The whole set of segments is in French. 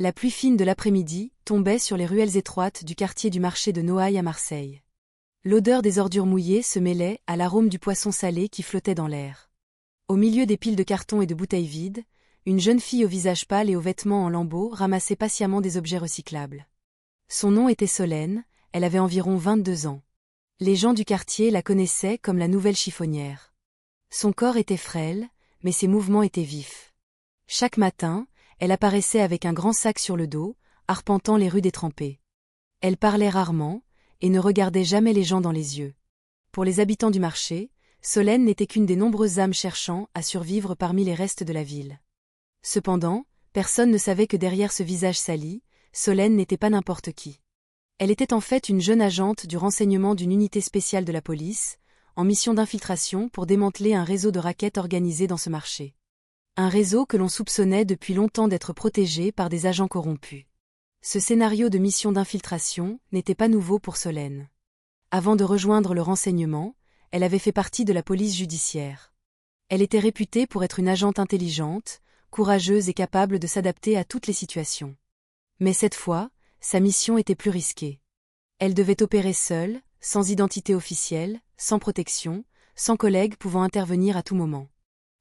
La pluie fine de l'après-midi tombait sur les ruelles étroites du quartier du marché de Noailles à Marseille. L'odeur des ordures mouillées se mêlait à l'arôme du poisson salé qui flottait dans l'air. Au milieu des piles de cartons et de bouteilles vides, une jeune fille au visage pâle et aux vêtements en lambeaux ramassait patiemment des objets recyclables. Son nom était Solène, elle avait environ 22 ans. Les gens du quartier la connaissaient comme la nouvelle chiffonnière. Son corps était frêle, mais ses mouvements étaient vifs. Chaque matin, elle apparaissait avec un grand sac sur le dos, arpentant les rues détrempées. Elle parlait rarement, et ne regardait jamais les gens dans les yeux. Pour les habitants du marché, Solène n'était qu'une des nombreuses âmes cherchant à survivre parmi les restes de la ville. Cependant, personne ne savait que derrière ce visage sali, Solène n'était pas n'importe qui. Elle était en fait une jeune agente du renseignement d'une unité spéciale de la police, en mission d'infiltration pour démanteler un réseau de rackets organisé dans ce marché. Un réseau que l'on soupçonnait depuis longtemps d'être protégé par des agents corrompus. Ce scénario de mission d'infiltration n'était pas nouveau pour Solène. Avant de rejoindre le renseignement, elle avait fait partie de la police judiciaire. Elle était réputée pour être une agente intelligente, courageuse et capable de s'adapter à toutes les situations. Mais cette fois, sa mission était plus risquée. Elle devait opérer seule, sans identité officielle, sans protection, sans collègues pouvant intervenir à tout moment.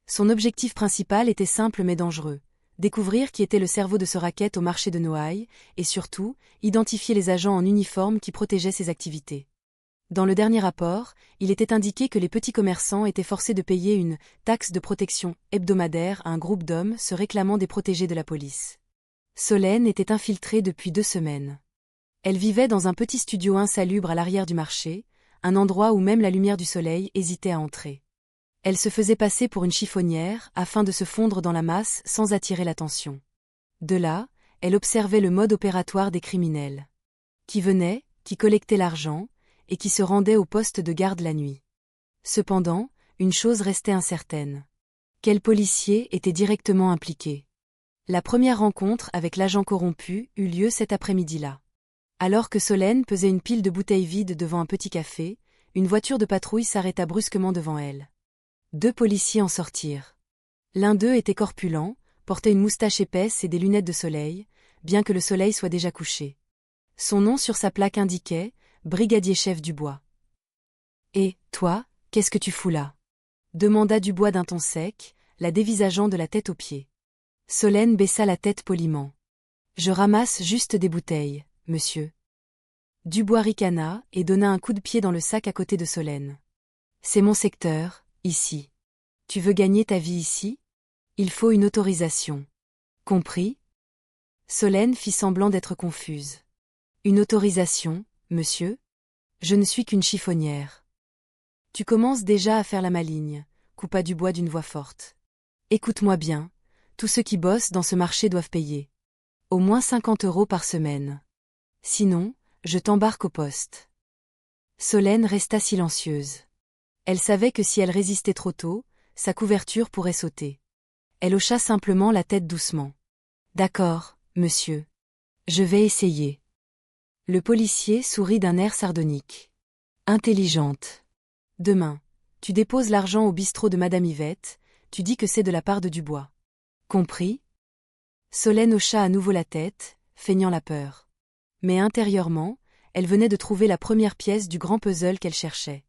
Son objectif principal était simple mais dangereux. Découvrir qui était le cerveau de ce racket au marché de Noailles, et surtout, identifier les agents en uniforme qui protégeaient ses activités. Dans le dernier rapport, il était indiqué que les petits commerçants étaient forcés de payer une « taxe de protection » hebdomadaire à un groupe d'hommes se réclamant des protégés de la police. Solène était infiltrée depuis 2 semaines. Elle vivait dans un petit studio insalubre à l'arrière du marché, un endroit où même la lumière du soleil hésitait à entrer. Elle se faisait passer pour une chiffonnière afin de se fondre dans la masse sans attirer l'attention. De là, elle observait le mode opératoire des criminels. Qui venaient, qui collectaient l'argent, et qui se rendaient au poste de garde la nuit. Cependant, une chose restait incertaine. Quel policier était directement impliqué? La première rencontre avec l'agent corrompu eut lieu cet après-midi-là. Alors que Solène pesait une pile de bouteilles vides devant un petit café, une voiture de patrouille s'arrêta brusquement devant elle. 2 policiers en sortirent. L'un d'eux était corpulent, portait une moustache épaisse et des lunettes de soleil, bien que le soleil soit déjà couché. Son nom sur sa plaque indiquait « Brigadier-chef Dubois ». « Et, toi, qu'est-ce que tu fous là ?» demanda Dubois d'un ton sec, la dévisageant de la tête aux pieds. Solène baissa la tête poliment. « Je ramasse juste des bouteilles, monsieur. » Dubois ricana et donna un coup de pied dans le sac à côté de Solène. « C'est mon secteur, ici. Tu veux gagner ta vie ici? Il faut une autorisation. Compris? » Solène fit semblant d'être confuse. « Une autorisation, monsieur? Je ne suis qu'une chiffonnière. » « Tu commences déjà à faire la maligne, » coupa Dubois d'une voix forte. « Écoute-moi bien, tous ceux qui bossent dans ce marché doivent payer. Au moins 50 € par semaine. Sinon, je t'embarque au poste. » Solène resta silencieuse. Elle savait que si elle résistait trop tôt, sa couverture pourrait sauter. Elle hocha simplement la tête doucement. « D'accord, monsieur. Je vais essayer. » Le policier sourit d'un air sardonique. « Intelligente. Demain, tu déposes l'argent au bistrot de Madame Yvette, tu dis que c'est de la part de Dubois. Compris? » Solène hocha à nouveau la tête, feignant la peur. Mais intérieurement, elle venait de trouver la première pièce du grand puzzle qu'elle cherchait.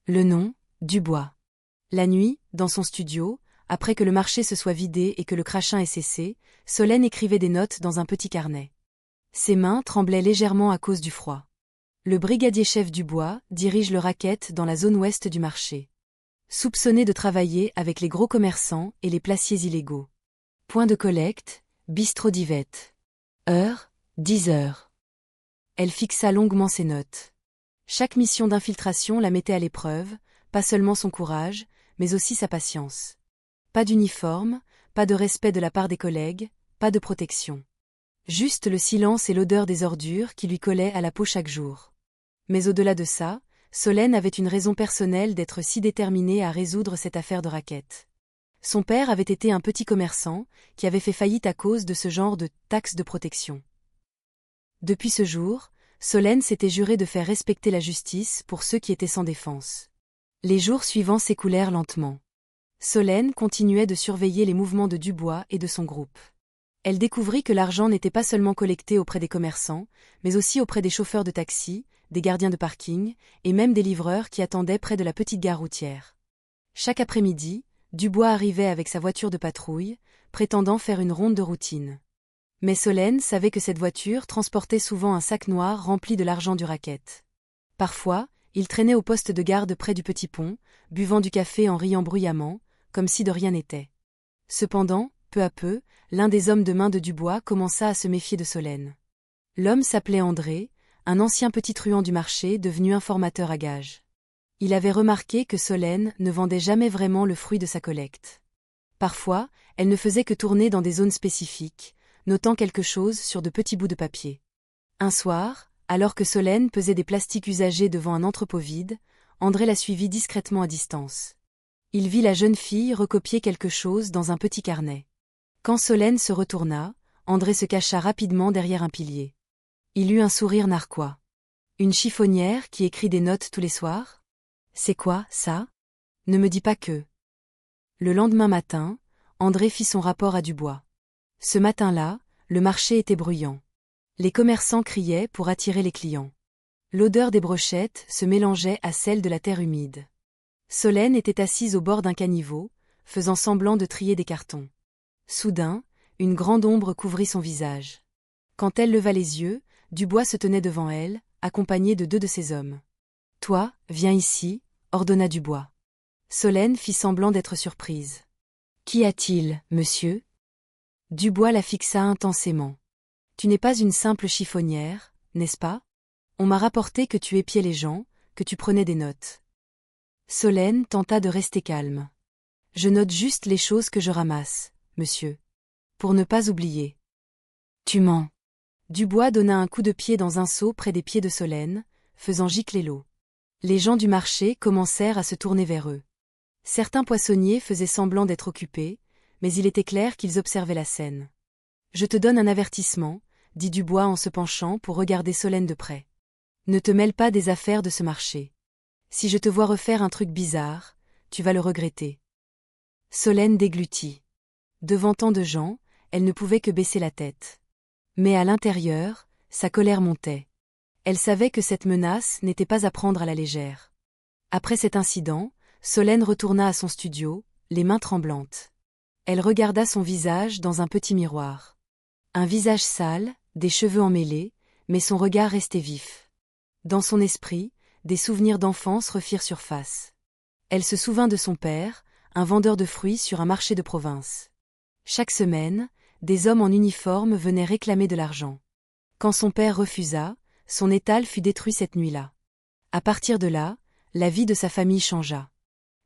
Le nom, Dubois. La nuit, dans son studio, après que le marché se soit vidé et que le crachin ait cessé, Solène écrivait des notes dans un petit carnet. Ses mains tremblaient légèrement à cause du froid. Le brigadier-chef Dubois dirige le racket dans la zone ouest du marché. Soupçonné de travailler avec les gros commerçants et les placiers illégaux. Point de collecte, bistrot d'Yvette. Heure, 10 heures. Elle fixa longuement ses notes. Chaque mission d'infiltration la mettait à l'épreuve, pas seulement son courage, mais aussi sa patience. Pas d'uniforme, pas de respect de la part des collègues, pas de protection. Juste le silence et l'odeur des ordures qui lui collaient à la peau chaque jour. Mais au-delà de ça, Solène avait une raison personnelle d'être si déterminée à résoudre cette affaire de racket. Son père avait été un petit commerçant qui avait fait faillite à cause de ce genre de taxe de protection. Depuis ce jour, Solène s'était juré de faire respecter la justice pour ceux qui étaient sans défense. Les jours suivants s'écoulèrent lentement. Solène continuait de surveiller les mouvements de Dubois et de son groupe. Elle découvrit que l'argent n'était pas seulement collecté auprès des commerçants, mais aussi auprès des chauffeurs de taxi, des gardiens de parking, et même des livreurs qui attendaient près de la petite gare routière. Chaque après-midi, Dubois arrivait avec sa voiture de patrouille, prétendant faire une ronde de routine. Mais Solène savait que cette voiture transportait souvent un sac noir rempli de l'argent du racket. Parfois, il traînait au poste de garde près du petit pont, buvant du café en riant bruyamment, comme si de rien n'était. Cependant, peu à peu, l'un des hommes de main de Dubois commença à se méfier de Solène. L'homme s'appelait André, un ancien petit truand du marché devenu informateur à gages. Il avait remarqué que Solène ne vendait jamais vraiment le fruit de sa collecte. Parfois, elle ne faisait que tourner dans des zones spécifiques, notant quelque chose sur de petits bouts de papier. Un soir, alors que Solène pesait des plastiques usagés devant un entrepôt vide, André la suivit discrètement à distance. Il vit la jeune fille recopier quelque chose dans un petit carnet. Quand Solène se retourna, André se cacha rapidement derrière un pilier. Il eut un sourire narquois. Une chiffonnière qui écrit des notes tous les soirs? C'est quoi, ça? Ne me dis pas que. Le lendemain matin, André fit son rapport à Dubois. Ce matin-là, le marché était bruyant. Les commerçants criaient pour attirer les clients. L'odeur des brochettes se mélangeait à celle de la terre humide. Solène était assise au bord d'un caniveau, faisant semblant de trier des cartons. Soudain, une grande ombre couvrit son visage. Quand elle leva les yeux, Dubois se tenait devant elle, accompagné de 2 de ses hommes. « Toi, viens ici », ordonna Dubois. Solène fit semblant d'être surprise. « Qu'y a-t-il, monsieur ?» Dubois la fixa intensément. « Tu n'es pas une simple chiffonnière, n'est-ce pas? On m'a rapporté que tu épiais les gens, que tu prenais des notes. » Solène tenta de rester calme. « Je note juste les choses que je ramasse, monsieur. Pour ne pas oublier. »« Tu mens. » Dubois donna un coup de pied dans un seau près des pieds de Solène, faisant gicler l'eau. Les gens du marché commencèrent à se tourner vers eux. Certains poissonniers faisaient semblant d'être occupés, mais il était clair qu'ils observaient la scène. « Je te donne un avertissement, » dit Dubois en se penchant pour regarder Solène de près. « Ne te mêle pas des affaires de ce marché. Si je te vois refaire un truc bizarre, tu vas le regretter. » Solène déglutit. Devant tant de gens, elle ne pouvait que baisser la tête. Mais à l'intérieur, sa colère montait. Elle savait que cette menace n'était pas à prendre à la légère. Après cet incident, Solène retourna à son studio, les mains tremblantes. Elle regarda son visage dans un petit miroir. Un visage sale, des cheveux emmêlés, mais son regard restait vif. Dans son esprit, des souvenirs d'enfance refirent surface. Elle se souvint de son père, un vendeur de fruits sur un marché de province. Chaque semaine, des hommes en uniforme venaient réclamer de l'argent. Quand son père refusa, son étal fut détruit cette nuit-là. À partir de là, la vie de sa famille changea.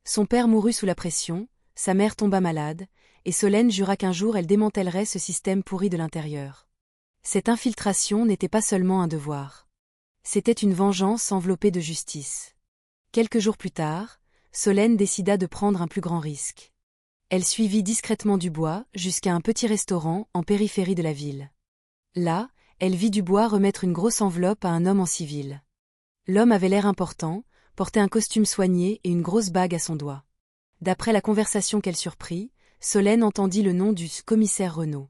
Son père mourut sous la pression, sa mère tomba malade, et Solène jura qu'un jour elle démantèlerait ce système pourri de l'intérieur. Cette infiltration n'était pas seulement un devoir. C'était une vengeance enveloppée de justice. Quelques jours plus tard, Solène décida de prendre un plus grand risque. Elle suivit discrètement Dubois jusqu'à un petit restaurant en périphérie de la ville. Là, elle vit Dubois remettre une grosse enveloppe à un homme en civil. L'homme avait l'air important, portait un costume soigné et une grosse bague à son doigt. D'après la conversation qu'elle surprit, Solène entendit le nom du commissaire Renaud.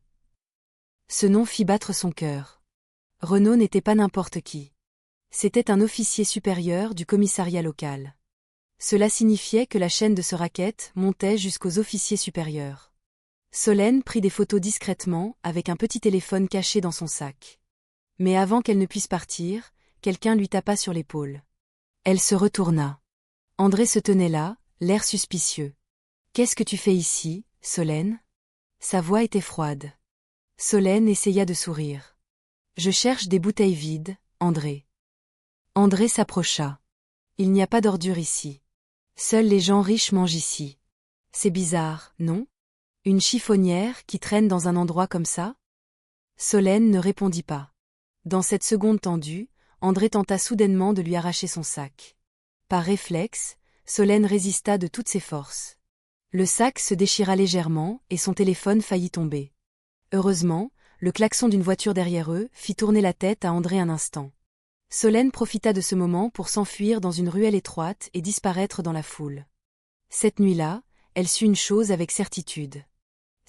Ce nom fit battre son cœur. Renaud n'était pas n'importe qui. C'était un officier supérieur du commissariat local. Cela signifiait que la chaîne de ce racket montait jusqu'aux officiers supérieurs. Solène prit des photos discrètement avec un petit téléphone caché dans son sac. Mais avant qu'elle ne puisse partir, quelqu'un lui tapa sur l'épaule. Elle se retourna. André se tenait là, l'air suspicieux. « Qu'est-ce que tu fais ici, Solène ?» Sa voix était froide. Solène essaya de sourire. « Je cherche des bouteilles vides, André. » André s'approcha. « Il n'y a pas d'ordures ici. Seuls les gens riches mangent ici. C'est bizarre, non? Une chiffonnière qui traîne dans un endroit comme ça ?» Solène ne répondit pas. Dans cette seconde tendue, André tenta soudainement de lui arracher son sac. Par réflexe, Solène résista de toutes ses forces. Le sac se déchira légèrement et son téléphone faillit tomber. Heureusement, le klaxon d'une voiture derrière eux fit tourner la tête à André un instant. Solène profita de ce moment pour s'enfuir dans une ruelle étroite et disparaître dans la foule. Cette nuit-là, elle sut une chose avec certitude.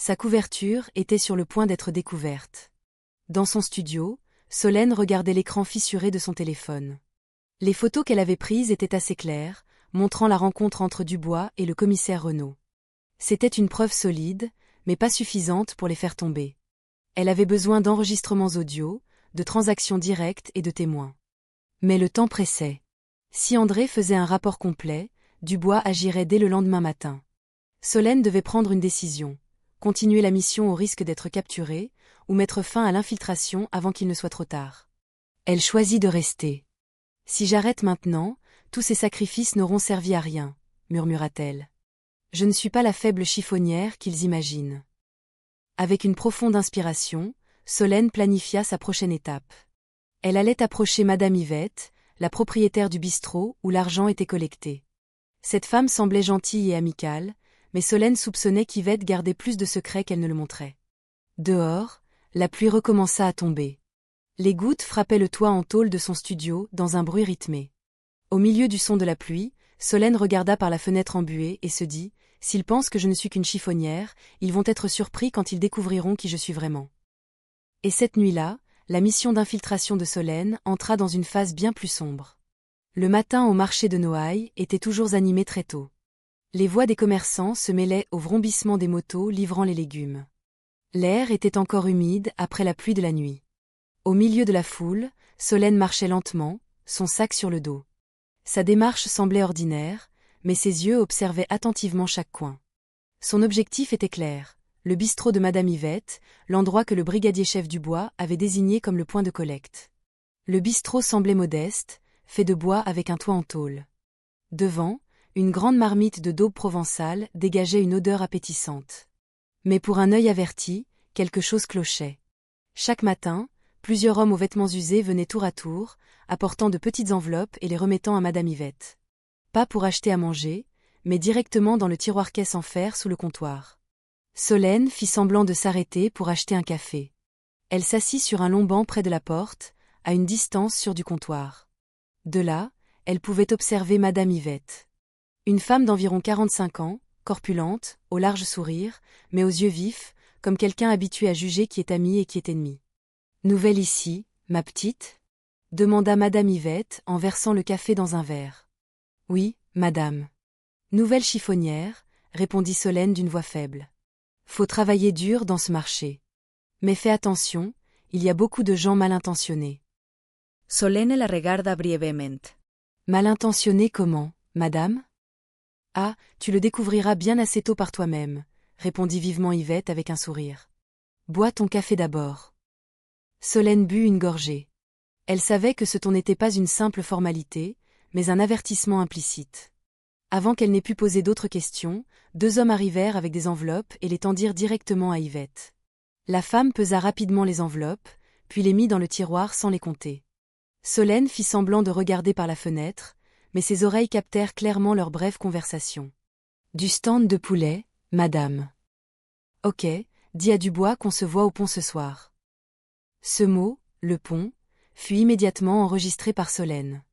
Sa couverture était sur le point d'être découverte. Dans son studio, Solène regardait l'écran fissuré de son téléphone. Les photos qu'elle avait prises étaient assez claires, montrant la rencontre entre Dubois et le commissaire Renaud. C'était une preuve solide, mais pas suffisante pour les faire tomber. Elle avait besoin d'enregistrements audio, de transactions directes et de témoins. Mais le temps pressait. Si André faisait un rapport complet, Dubois agirait dès le lendemain matin. Solène devait prendre une décision, continuer la mission au risque d'être capturée, ou mettre fin à l'infiltration avant qu'il ne soit trop tard. Elle choisit de rester. « Si j'arrête maintenant, tous ces sacrifices n'auront servi à rien, » murmura-t-elle. « Je ne suis pas la faible chiffonnière qu'ils imaginent. » Avec une profonde inspiration, Solène planifia sa prochaine étape. Elle allait approcher Madame Yvette, la propriétaire du bistrot où l'argent était collecté. Cette femme semblait gentille et amicale, mais Solène soupçonnait qu'Yvette gardait plus de secrets qu'elle ne le montrait. Dehors, la pluie recommença à tomber. Les gouttes frappaient le toit en tôle de son studio dans un bruit rythmé. Au milieu du son de la pluie, Solène regarda par la fenêtre embuée et se dit « S'ils pensent que je ne suis qu'une chiffonnière, ils vont être surpris quand ils découvriront qui je suis vraiment. » Et cette nuit-là, la mission d'infiltration de Solène entra dans une phase bien plus sombre. Le matin au marché de Noailles était toujours animé très tôt. Les voix des commerçants se mêlaient au vrombissement des motos livrant les légumes. L'air était encore humide après la pluie de la nuit. Au milieu de la foule, Solène marchait lentement, son sac sur le dos. Sa démarche semblait ordinaire, mais ses yeux observaient attentivement chaque coin. Son objectif était clair, le bistrot de Madame Yvette, l'endroit que le brigadier-chef Dubois avait désigné comme le point de collecte. Le bistrot semblait modeste, fait de bois avec un toit en tôle. Devant, une grande marmite de daube provençale dégageait une odeur appétissante. Mais pour un œil averti, quelque chose clochait. Chaque matin, plusieurs hommes aux vêtements usés venaient tour à tour, apportant de petites enveloppes et les remettant à Madame Yvette. Pas pour acheter à manger, mais directement dans le tiroir-caisse en fer sous le comptoir. Solène fit semblant de s'arrêter pour acheter un café. Elle s'assit sur un long banc près de la porte, à une distance sûre du comptoir. De là, elle pouvait observer Madame Yvette. Une femme d'environ 45 ans, corpulente, au large sourire, mais aux yeux vifs, comme quelqu'un habitué à juger qui est ami et qui est ennemi. « Nouvelle ici, ma petite ?» demanda Madame Yvette en versant le café dans un verre. « Oui, madame. »« Nouvelle chiffonnière » répondit Solène d'une voix faible. « Faut travailler dur dans ce marché. Mais fais attention, il y a beaucoup de gens mal intentionnés. » Solène la regarda brevemente. « Mal intentionnés comment, madame ? » « Ah, tu le découvriras bien assez tôt par toi-même, » répondit vivement Yvette avec un sourire. « Bois ton café d'abord. » Solène but une gorgée. Elle savait que ce ton n'était pas une simple formalité, mais un avertissement implicite. Avant qu'elle n'ait pu poser d'autres questions, deux hommes arrivèrent avec des enveloppes et les tendirent directement à Yvette. La femme pesa rapidement les enveloppes, puis les mit dans le tiroir sans les compter. Solène fit semblant de regarder par la fenêtre, mais ses oreilles captèrent clairement leur brève conversation. « Du stand de poulet, madame. »« Ok, dis à Dubois qu'on se voit au pont ce soir. » Ce mot, le pont, fut immédiatement enregistré par Solène.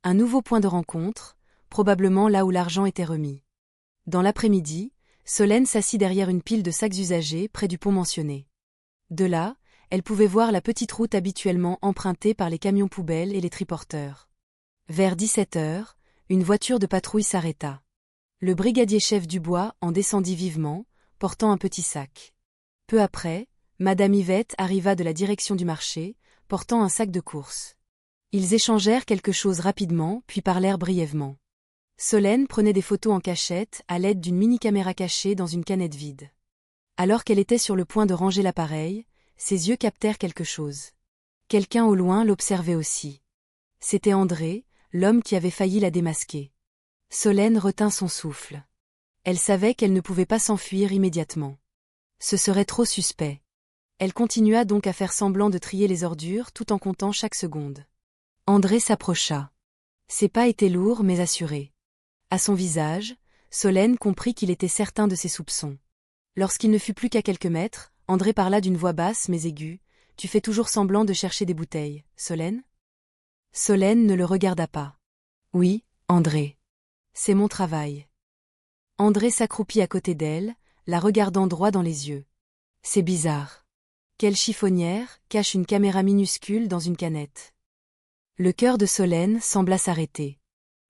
Un nouveau point de rencontre, probablement là où l'argent était remis. Dans l'après-midi, Solène s'assit derrière une pile de sacs usagés près du pont mentionné. De là, elle pouvait voir la petite route habituellement empruntée par les camions poubelles et les triporteurs. Vers 17 heures, une voiture de patrouille s'arrêta. Le brigadier-chef Dubois en descendit vivement, portant un petit sac. Peu après, Madame Yvette arriva de la direction du marché, portant un sac de course. Ils échangèrent quelque chose rapidement, puis parlèrent brièvement. Solène prenait des photos en cachette à l'aide d'une mini-caméra cachée dans une canette vide. Alors qu'elle était sur le point de ranger l'appareil, ses yeux captèrent quelque chose. Quelqu'un au loin l'observait aussi. C'était André, l'homme qui avait failli la démasquer. Solène retint son souffle. Elle savait qu'elle ne pouvait pas s'enfuir immédiatement. Ce serait trop suspect. Elle continua donc à faire semblant de trier les ordures tout en comptant chaque seconde. André s'approcha. Ses pas étaient lourds mais assurés. À son visage, Solène comprit qu'il était certain de ses soupçons. Lorsqu'il ne fut plus qu'à quelques mètres, André parla d'une voix basse mais aiguë. « Tu fais toujours semblant de chercher des bouteilles, Solène ?» Solène ne le regarda pas. « Oui, André. C'est mon travail. » André s'accroupit à côté d'elle, la regardant droit dans les yeux. C'est bizarre. Quelle chiffonnière cache une caméra minuscule dans une canette? Le cœur de Solène sembla s'arrêter.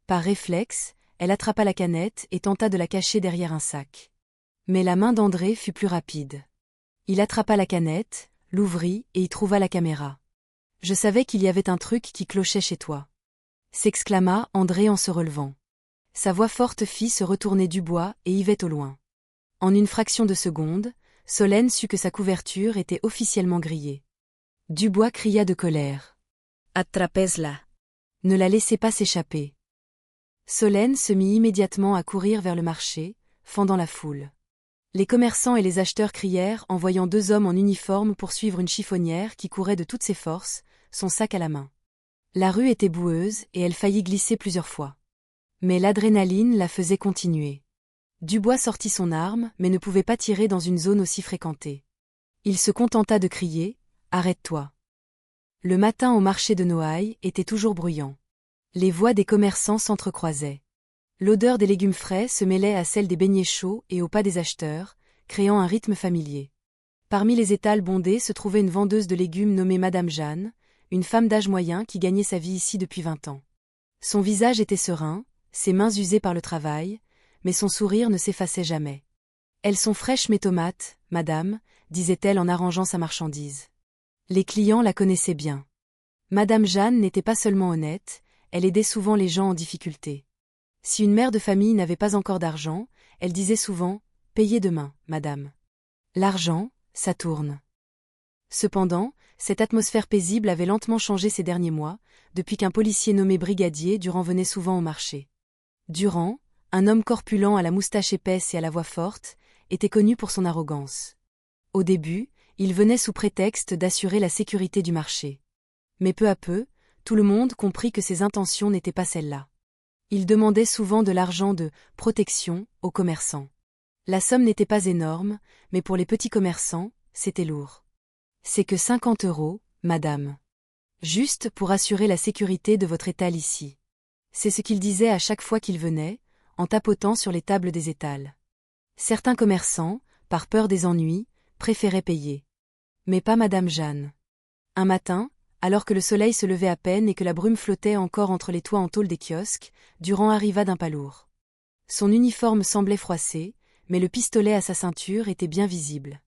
Par réflexe, elle attrapa la canette et tenta de la cacher derrière un sac. Mais la main d'André fut plus rapide. Il attrapa la canette, l'ouvrit et y trouva la caméra. « Je savais qu'il y avait un truc qui clochait chez toi », s'exclama André en se relevant. Sa voix forte fit se retourner Dubois et Yvette au loin. En une fraction de seconde, Solène sut que sa couverture était officiellement grillée. Dubois cria de colère. « Atrapez-la. » Ne la laissez pas s'échapper. Solène se mit immédiatement à courir vers le marché, fendant la foule. Les commerçants et les acheteurs crièrent en voyant deux hommes en uniforme poursuivre une chiffonnière qui courait de toutes ses forces, son sac à la main. La rue était boueuse et elle faillit glisser plusieurs fois. Mais l'adrénaline la faisait continuer. Dubois sortit son arme mais ne pouvait pas tirer dans une zone aussi fréquentée. Il se contenta de crier « Arrête-toi !» Le matin au marché de Noailles était toujours bruyant. Les voix des commerçants s'entrecroisaient. L'odeur des légumes frais se mêlait à celle des beignets chauds et au pas des acheteurs, créant un rythme familier. Parmi les étals bondés se trouvait une vendeuse de légumes nommée Madame Jeanne, une femme d'âge moyen qui gagnait sa vie ici depuis 20 ans. Son visage était serein, ses mains usées par le travail, mais son sourire ne s'effaçait jamais. « Elles sont fraîches mes tomates, madame », disait-elle en arrangeant sa marchandise. Les clients la connaissaient bien. Madame Jeanne n'était pas seulement honnête, elle aidait souvent les gens en difficulté. Si une mère de famille n'avait pas encore d'argent, elle disait souvent « Payez demain, madame. » L'argent, ça tourne. Cependant, cette atmosphère paisible avait lentement changé ces derniers mois, depuis qu'un policier nommé brigadier Durand venait souvent au marché. Durand, un homme corpulent à la moustache épaisse et à la voix forte, était connu pour son arrogance. Au début, il venait sous prétexte d'assurer la sécurité du marché. Mais peu à peu, tout le monde comprit que ses intentions n'étaient pas celles-là. Il demandait souvent de l'argent de « protection » aux commerçants. La somme n'était pas énorme, mais pour les petits commerçants, c'était lourd. « C'est que 50 €, madame. Juste pour assurer la sécurité de votre étal ici. » C'est ce qu'il disait à chaque fois qu'il venait, en tapotant sur les tables des étals. Certains commerçants, par peur des ennuis, préféraient payer. Mais pas madame Jeanne. Un matin, alors que le soleil se levait à peine et que la brume flottait encore entre les toits en tôle des kiosques, Durand arriva d'un pas lourd. Son uniforme semblait froissé, mais le pistolet à sa ceinture était bien visible.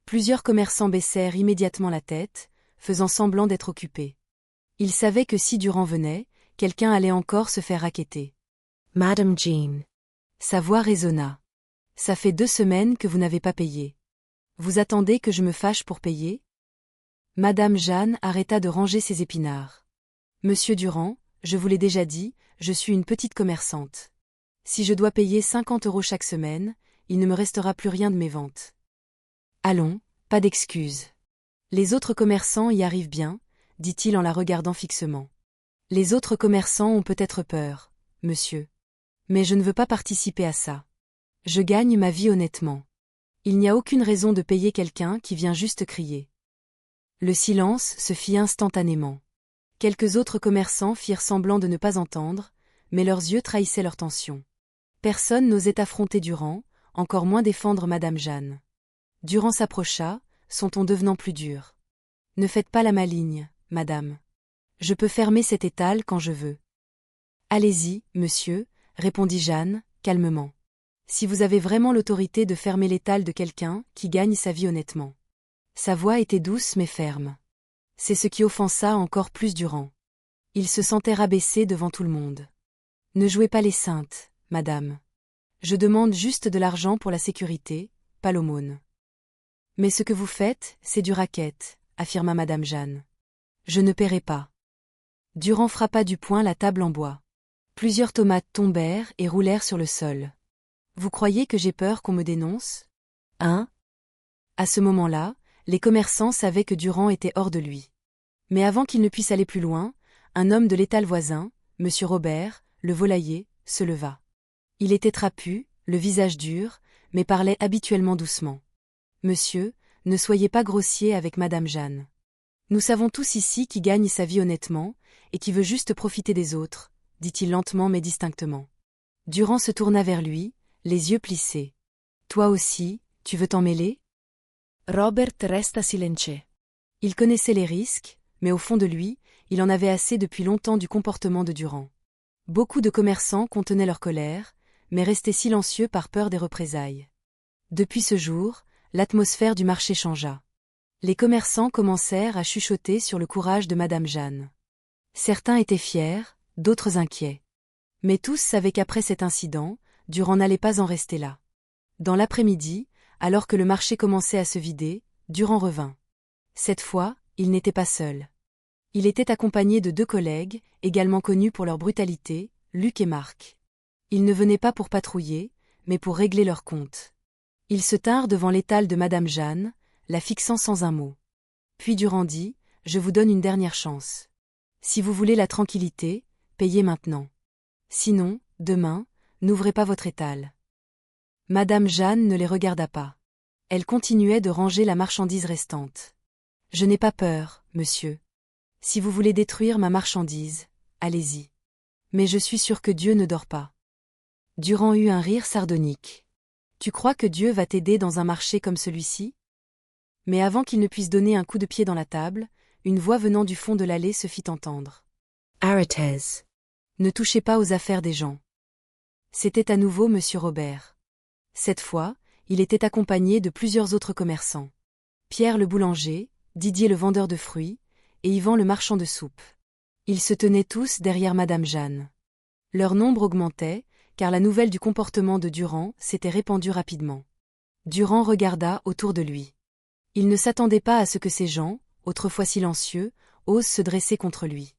Plusieurs commerçants baissèrent immédiatement la tête, faisant semblant d'être occupés. Ils savaient que si Durand venait, quelqu'un allait encore se faire racketter. « Madame Jean. » Sa voix résonna. « Ça fait 2 semaines que vous n'avez pas payé. Vous attendez que je me fâche pour payer ?» Madame Jeanne arrêta de ranger ses épinards. « Monsieur Durand, je vous l'ai déjà dit, je suis une petite commerçante. Si je dois payer 50 € chaque semaine, il ne me restera plus rien de mes ventes. Allons, pas d'excuses. Les autres commerçants y arrivent bien, dit-il en la regardant fixement. Les autres commerçants ont peut-être peur, monsieur. Mais je ne veux pas participer à ça. Je gagne ma vie honnêtement. Il n'y a aucune raison de payer quelqu'un qui vient juste crier. » Le silence se fit instantanément. Quelques autres commerçants firent semblant de ne pas entendre, mais leurs yeux trahissaient leur tension. Personne n'osait affronter Durand, encore moins défendre Madame Jeanne. Durand s'approcha, son ton devenant plus dur. « Ne faites pas la maligne, madame. Je peux fermer cet étal quand je veux. »« Allez-y, monsieur, » répondit Jeanne, calmement. « Si vous avez vraiment l'autorité de fermer l'étal de quelqu'un qui gagne sa vie honnêtement. » Sa voix était douce mais ferme. C'est ce qui offensa encore plus Durand. Il se sentait rabaissé devant tout le monde. « Ne jouez pas les saintes, madame. Je demande juste de l'argent pour la sécurité, pas l'aumône. »« Mais ce que vous faites, c'est du racket, » affirma Madame Jeanne. « Je ne paierai pas. » Durand frappa du poing la table en bois. Plusieurs tomates tombèrent et roulèrent sur le sol. « Vous croyez que j'ai peur qu'on me dénonce ? Hein ?» À ce moment-là, les commerçants savaient que Durand était hors de lui. Mais avant qu'il ne puisse aller plus loin, un homme de l'étal voisin, M. Robert, le volailler, se leva. Il était trapu, le visage dur, mais parlait habituellement doucement. « Monsieur, ne soyez pas grossier avec Madame Jeanne. Nous savons tous ici qui gagne sa vie honnêtement, et qui veut juste profiter des autres, » dit-il lentement mais distinctement. Durand se tourna vers lui, les yeux plissés. « Toi aussi, tu veux t'en mêler ? Robert resta silencieux. Il connaissait les risques, mais au fond de lui, il en avait assez depuis longtemps du comportement de Durand. Beaucoup de commerçants contenaient leur colère, mais restaient silencieux par peur des représailles. Depuis ce jour, l'atmosphère du marché changea. Les commerçants commencèrent à chuchoter sur le courage de Madame Jeanne. Certains étaient fiers, d'autres inquiets. Mais tous savaient qu'après cet incident, Durand n'allait pas en rester là. Dans l'après-midi, alors que le marché commençait à se vider, Durand revint. Cette fois, il n'était pas seul. Il était accompagné de 2 collègues, également connus pour leur brutalité, Luc et Marc. Ils ne venaient pas pour patrouiller, mais pour régler leurs comptes. Ils se tinrent devant l'étal de Madame Jeanne, la fixant sans un mot. Puis Durand dit : « Je vous donne une dernière chance. Si vous voulez la tranquillité, payez maintenant. Sinon, demain, n'ouvrez pas votre étal. » Madame Jeanne ne les regarda pas. Elle continuait de ranger la marchandise restante. « Je n'ai pas peur, monsieur. Si vous voulez détruire ma marchandise, allez-y. Mais je suis sûr que Dieu ne dort pas. » Durand eut un rire sardonique. « Tu crois que Dieu va t'aider dans un marché comme celui-ci » Mais avant qu'il ne puisse donner un coup de pied dans la table, une voix venant du fond de l'allée se fit entendre. « Arrêtez. Ne touchez pas aux affaires des gens. » C'était à nouveau monsieur Robert. Cette fois, il était accompagné de plusieurs autres commerçants. Pierre le boulanger, Didier le vendeur de fruits, et Yvan le marchand de soupe. Ils se tenaient tous derrière Madame Jeanne. Leur nombre augmentait, car la nouvelle du comportement de Durand s'était répandue rapidement. Durand regarda autour de lui. Il ne s'attendait pas à ce que ces gens, autrefois silencieux, osent se dresser contre lui.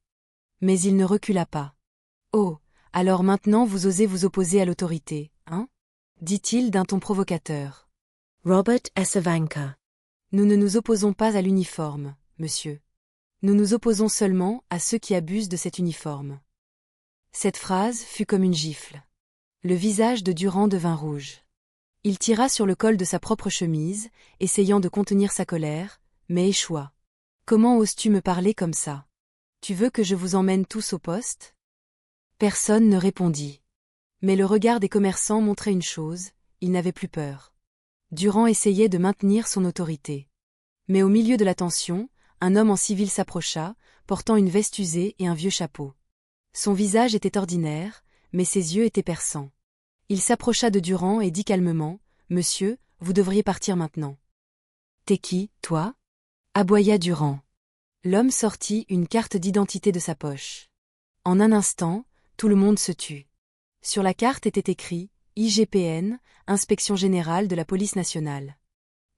Mais il ne recula pas. « Oh, alors maintenant vous osez vous opposer à l'autorité, hein » dit-il d'un ton provocateur. Robert Essavanka. Nous ne nous opposons pas à l'uniforme, monsieur. Nous nous opposons seulement à ceux qui abusent de cet uniforme. Cette phrase fut comme une gifle. Le visage de Durand devint rouge. Il tira sur le col de sa propre chemise, essayant de contenir sa colère, mais échoua. « Comment oses-tu me parler comme ça ? Tu veux que je vous emmène tous au poste ?» Personne ne répondit. Mais le regard des commerçants montrait une chose, ils n'avaient plus peur. Durand essayait de maintenir son autorité. Mais au milieu de la tension, un homme en civil s'approcha, portant une veste usée et un vieux chapeau. Son visage était ordinaire, mais ses yeux étaient perçants. Il s'approcha de Durand et dit calmement : « Monsieur, vous devriez partir maintenant. »« T'es qui, toi » aboya Durand. L'homme sortit une carte d'identité de sa poche. En un instant, tout le monde se tut. Sur la carte était écrit « IGPN, Inspection Générale de la Police Nationale ».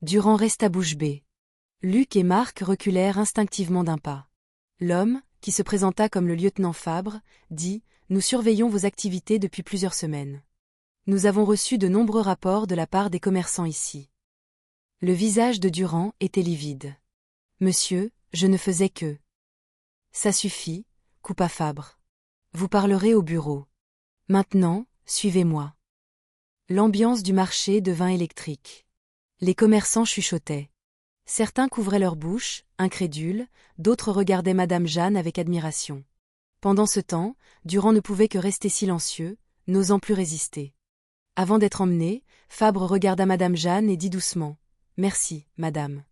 Durand resta bouche bée. Luc et Marc reculèrent instinctivement d'un pas. L'homme, qui se présenta comme le lieutenant Fabre, dit « Nous surveillons vos activités depuis plusieurs semaines. Nous avons reçu de nombreux rapports de la part des commerçants ici. » Le visage de Durand était livide. « Monsieur, je ne faisais que… » « Ça suffit, » coupa Fabre. « Vous parlerez au bureau. Maintenant, suivez-moi. » L'ambiance du marché devint électrique. Les commerçants chuchotaient. Certains couvraient leur bouche, incrédules, d'autres regardaient Madame Jeanne avec admiration. Pendant ce temps, Durand ne pouvait que rester silencieux, n'osant plus résister. Avant d'être emmené, Fabre regarda Madame Jeanne et dit doucement : « Merci, madame.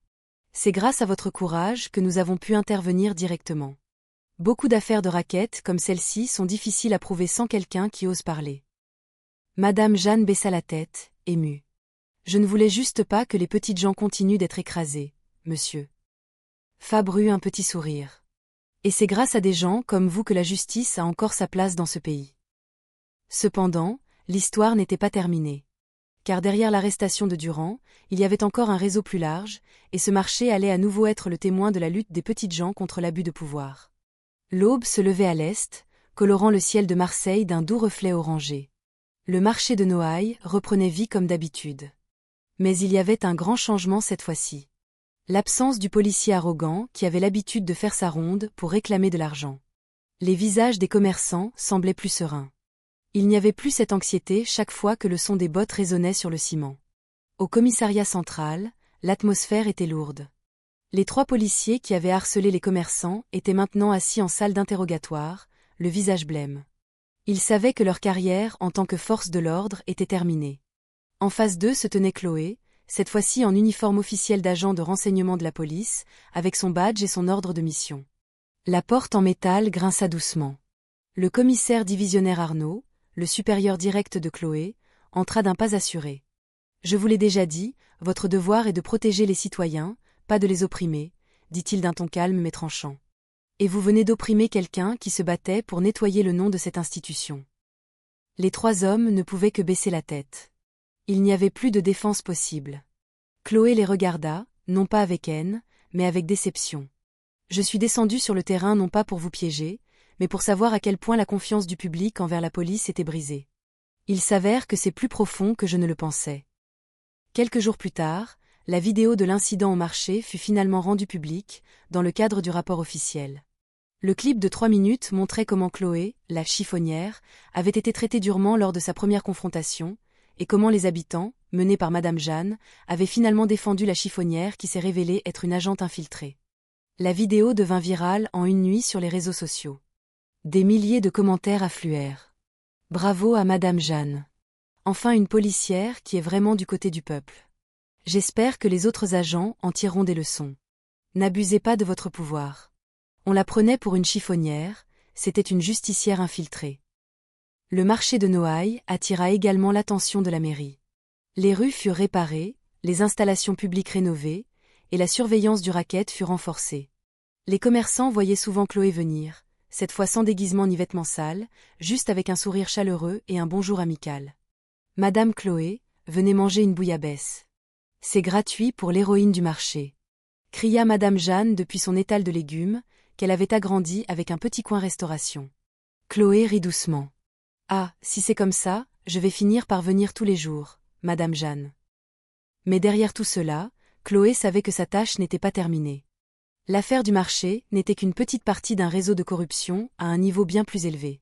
C'est grâce à votre courage que nous avons pu intervenir directement. Beaucoup d'affaires de raquettes comme celle-ci sont difficiles à prouver sans quelqu'un qui ose parler. » Madame Jeanne baissa la tête, émue. « Je ne voulais juste pas que les petites gens continuent d'être écrasées, monsieur. » Fabre eut un petit sourire. « Et c'est grâce à des gens comme vous que la justice a encore sa place dans ce pays. » Cependant, l'histoire n'était pas terminée. Car derrière l'arrestation de Durand, il y avait encore un réseau plus large, et ce marché allait à nouveau être le témoin de la lutte des petites gens contre l'abus de pouvoir. L'aube se levait à l'est, colorant le ciel de Marseille d'un doux reflet orangé. Le marché de Noailles reprenait vie comme d'habitude. Mais il y avait un grand changement cette fois-ci. L'absence du policier arrogant qui avait l'habitude de faire sa ronde pour réclamer de l'argent. Les visages des commerçants semblaient plus sereins. Il n'y avait plus cette anxiété chaque fois que le son des bottes résonnait sur le ciment. Au commissariat central, l'atmosphère était lourde. Les 3 policiers qui avaient harcelé les commerçants étaient maintenant assis en salle d'interrogatoire, le visage blême. Ils savaient que leur carrière en tant que force de l'ordre était terminée. En face d'eux se tenait Chloé, cette fois-ci en uniforme officiel d'agent de renseignement de la police, avec son badge et son ordre de mission. La porte en métal grinça doucement. Le commissaire divisionnaire Arnaud, le supérieur direct de Chloé, entra d'un pas assuré. « Je vous l'ai déjà dit, votre devoir est de protéger les citoyens, pas de les opprimer, dit-il d'un ton calme mais tranchant. Et vous venez d'opprimer quelqu'un qui se battait pour nettoyer le nom de cette institution. » Les trois hommes ne pouvaient que baisser la tête. Il n'y avait plus de défense possible. Chloé les regarda, non pas avec haine, mais avec déception. « Je suis descendue sur le terrain non pas pour vous piéger, mais pour savoir à quel point la confiance du public envers la police était brisée. Il s'avère que c'est plus profond que je ne le pensais. » Quelques jours plus tard, la vidéo de l'incident au marché fut finalement rendue publique, dans le cadre du rapport officiel. Le clip de 3 minutes montrait comment Chloé, la chiffonnière, avait été traitée durement lors de sa première confrontation, et comment les habitants, menés par Madame Jeanne, avaient finalement défendu la chiffonnière qui s'est révélée être une agente infiltrée. La vidéo devint virale en une nuit sur les réseaux sociaux. Des milliers de commentaires affluèrent. Bravo à Madame Jeanne. Enfin une policière qui est vraiment du côté du peuple. J'espère que les autres agents en tireront des leçons. N'abusez pas de votre pouvoir. On la prenait pour une chiffonnière, c'était une justicière infiltrée. Le marché de Noailles attira également l'attention de la mairie. Les rues furent réparées, les installations publiques rénovées, et la surveillance du racket fut renforcée. Les commerçants voyaient souvent Chloé venir, cette fois sans déguisement ni vêtements sales, juste avec un sourire chaleureux et un bonjour amical. « Madame Chloé, venez manger une bouillabaisse. C'est gratuit pour l'héroïne du marché. » cria Madame Jeanne depuis son étal de légumes, qu'elle avait agrandi avec un petit coin restauration. Chloé rit doucement. « Ah, si c'est comme ça, je vais finir par venir tous les jours, Madame Jeanne. » Mais derrière tout cela, Chloé savait que sa tâche n'était pas terminée. L'affaire du marché n'était qu'une petite partie d'un réseau de corruption à un niveau bien plus élevé.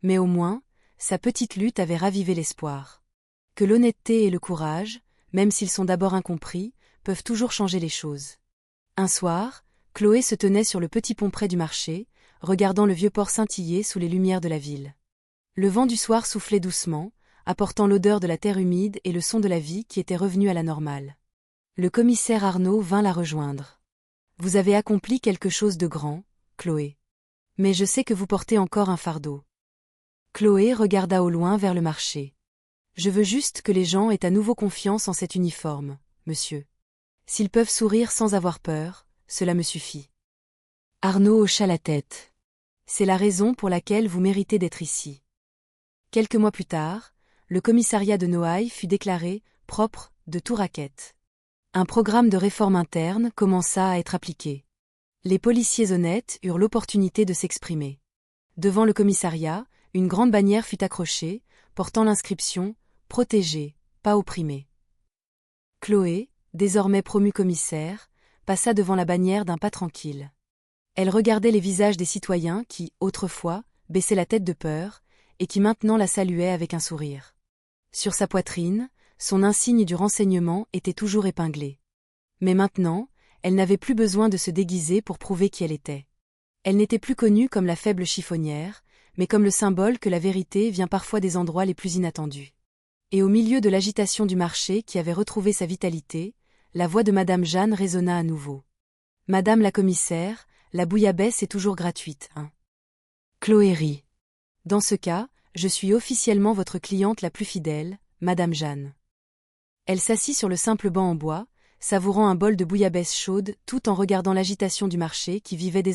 Mais au moins, sa petite lutte avait ravivé l'espoir. Que l'honnêteté et le courage, même s'ils sont d'abord incompris, peuvent toujours changer les choses. Un soir, Chloé se tenait sur le petit pont près du marché, regardant le vieux port scintiller sous les lumières de la ville. Le vent du soir soufflait doucement, apportant l'odeur de la terre humide et le son de la vie qui était revenu à la normale. Le commissaire Arnaud vint la rejoindre. « Vous avez accompli quelque chose de grand, Chloé. Mais je sais que vous portez encore un fardeau. » Chloé regarda au loin vers le marché. « Je veux juste que les gens aient à nouveau confiance en cet uniforme, monsieur. S'ils peuvent sourire sans avoir peur, cela me suffit. » Arnaud hocha la tête. « C'est la raison pour laquelle vous méritez d'être ici. » Quelques mois plus tard, le commissariat de Noailles fut déclaré « propre de tout racket ». Un programme de réforme interne commença à être appliqué. Les policiers honnêtes eurent l'opportunité de s'exprimer. Devant le commissariat, une grande bannière fut accrochée, portant l'inscription « Protégé, pas opprimé ». Chloé, désormais promue commissaire, passa devant la bannière d'un pas tranquille. Elle regardait les visages des citoyens qui, autrefois, baissaient la tête de peur, et qui maintenant la saluaient avec un sourire. Sur sa poitrine, son insigne du renseignement était toujours épinglé. Mais maintenant, elle n'avait plus besoin de se déguiser pour prouver qui elle était. Elle n'était plus connue comme la faible chiffonnière, mais comme le symbole que la vérité vient parfois des endroits les plus inattendus. Et au milieu de l'agitation du marché qui avait retrouvé sa vitalité, la voix de Madame Jeanne résonna à nouveau. « Madame la commissaire, la bouillabaisse est toujours gratuite, hein ?» Chloé rit. « Dans ce cas, je suis officiellement votre cliente la plus fidèle, Madame Jeanne. » Elle s'assit sur le simple banc en bois, savourant un bol de bouillabaisse chaude tout en regardant l'agitation du marché qui vivait des